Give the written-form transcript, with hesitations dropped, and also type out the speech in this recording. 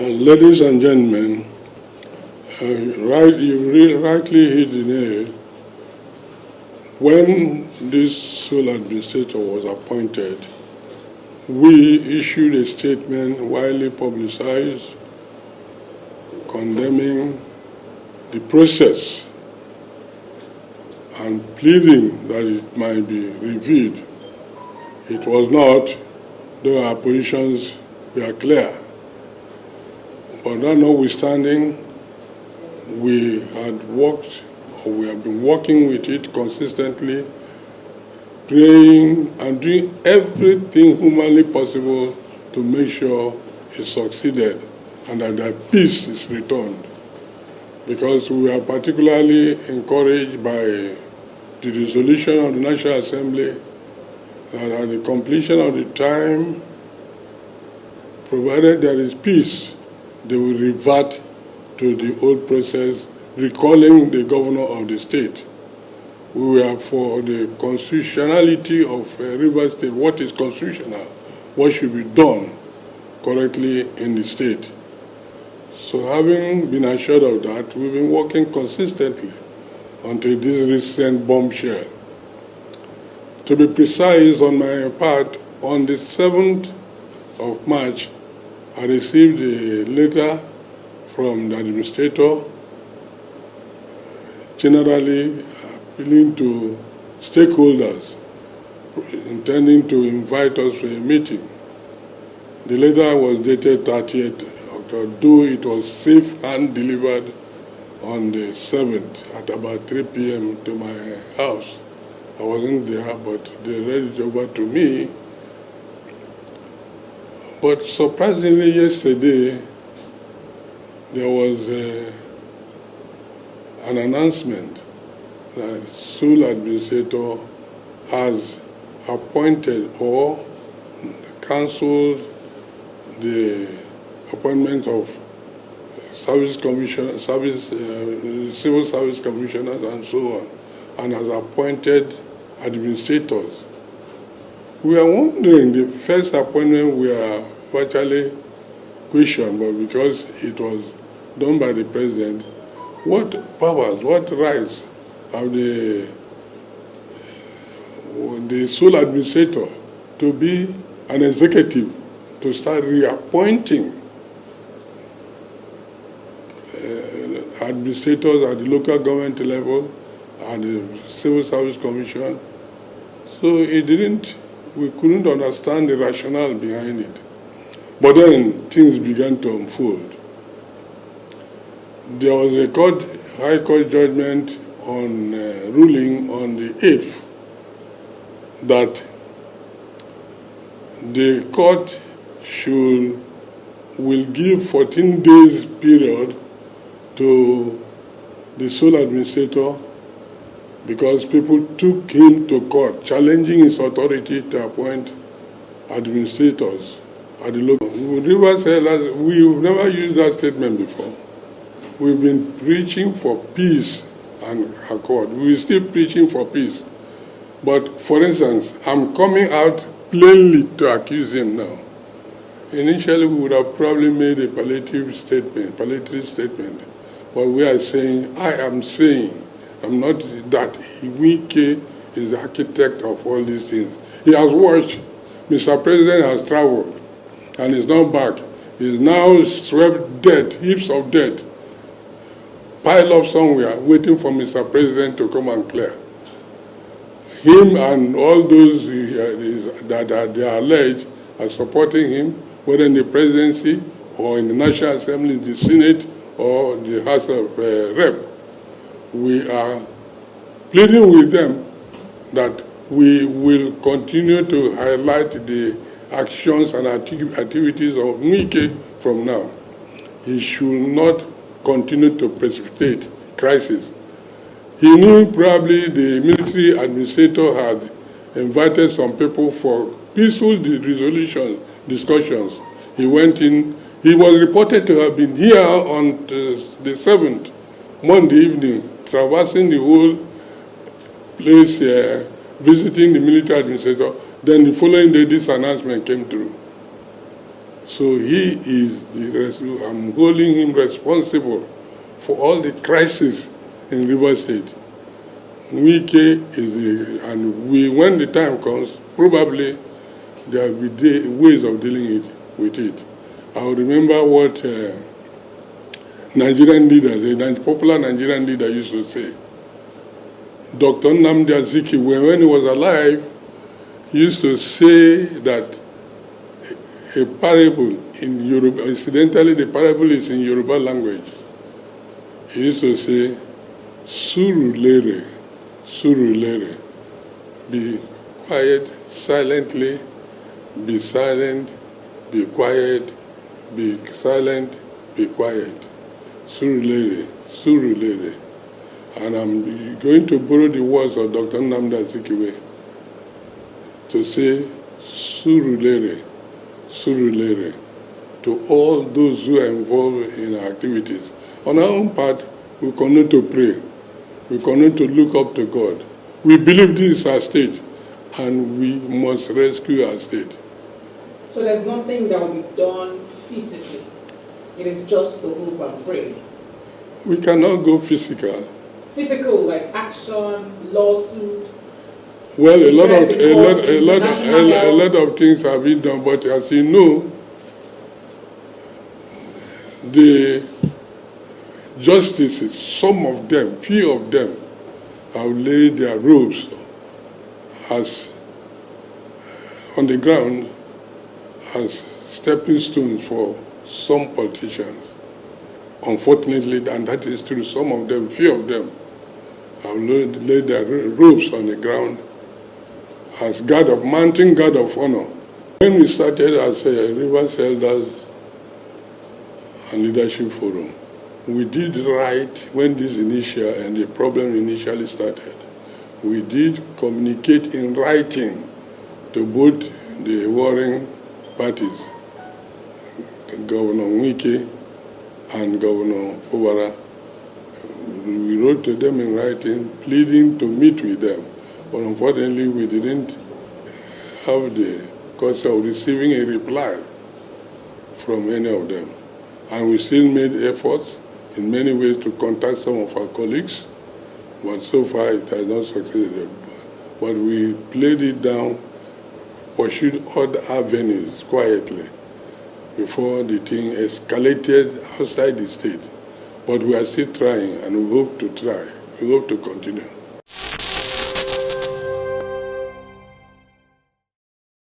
Ladies and gentlemen, you rightly hit the nail. When this sole administrator was appointed, we issued a statement widely publicized condemning the process and pleading that it might be reviewed. It was not, though our positions were clear. But that notwithstanding, we have been working with it consistently, praying and doing everything humanly possible to make sure it succeeded and that the peace is returned. Because we are particularly encouraged by the resolution of the National Assembly that at the completion of the time, provided there is peace, they will revert to the old process, recalling the governor of the state. We were for the constitutionality of River State, what is constitutional, what should be done correctly in the state. So having been assured of that, we've been working consistently until this recent bombshell. To be precise on my part, on the 7th of March, I received a letter from the administrator generally appealing to stakeholders intending to invite us to a meeting. The letter was dated 30th October, though it was safe hand delivered on the 7th at about 3 p.m. to my house. I wasn't there, but they read it over to me. But surprisingly, yesterday, there was an announcement that the sole administrator has appointed or cancelled the appointment of civil service commissioners and so on, and has appointed administrators. We are wondering, the first appointment we are virtually questioned, but because it was done by the president, what powers, what rights have the sole administrator to be an executive, to start reappointing administrators at the local government level and the Civil Service Commission? So we couldn't understand the rationale behind it. But then things began to unfold. There was a High Court judgment on ruling on the 8th that the court will give 14 days period to the sole administrator because people took him to court, challenging his authority to appoint administrators at the local. River said that we've never used that statement before. We've been preaching for peace and accord. We're still preaching for peace. But for instance, I'm coming out plainly to accuse him now. Initially, we would have probably made a palliative statement. But we are saying, I am saying, I'm not that Wike is the architect of all these things. He has watched. Mr. President has traveled and is not back. He's now swept debt, heaps of debt, pile up somewhere, waiting for Mr. President to come and clear. Him and all those that are alleged are supporting him, whether in the presidency or in the National Assembly, the Senate, or the House of Rep. We are pleading with them that we will continue to highlight the actions and activities of Wike from now. He should not continue to precipitate crisis. He knew probably the military administrator had invited some people for peaceful resolution discussions. He went in. He was reported to have been here on the 7th, Monday evening, traversing the whole place, visiting the military administrator. Then the following day, this announcement came through. So he is I'm holding him responsible for all the crises in River State. Wike is and when the time comes, probably there will be ways of dealing with it. I will remember what Nigerian leaders, a popular Nigerian leader used to say. Dr. Nnamdi Azikiwe, when he was alive, used to say that a parable in Yoruba, incidentally the parable is in Yoruba language. He used to say, Surulere, Surulere, be quiet, silently, be silent, be quiet, be silent, be quiet. Surulere, Surulere. And I'm going to borrow the words of Dr. Nnamdi Azikiwe to say, Surulere, Surulere, to all those who are involved in our activities. On our own part, we continue to pray. We continue to look up to God. We believe this is our state, and we must rescue our state. So there's nothing that will be done physically. It is just to hope and pray. We cannot go physical. Physical, like action, lawsuit. Well, a lot of things have been done, but as you know, the justices, some of them, few of them, have laid their robes as on the ground as stepping stones for some politicians. Unfortunately, and that is true, some of them, few of them, have laid their robes on the ground as mounting guard of honor. When we started as a Rivers Elders and Leadership Forum, we did right when this the problem initially started. We did communicate in writing to both the warring parties, Governor Wike and Governor Fubara. We wrote to them in writing, pleading to meet with them. But unfortunately, we didn't have the course of receiving a reply from any of them. And we still made efforts in many ways to contact some of our colleagues, but so far it has not succeeded. But we played it down, pursued other avenues quietly before the thing escalated outside the state. But we are still trying, and we hope to try. We hope to continue.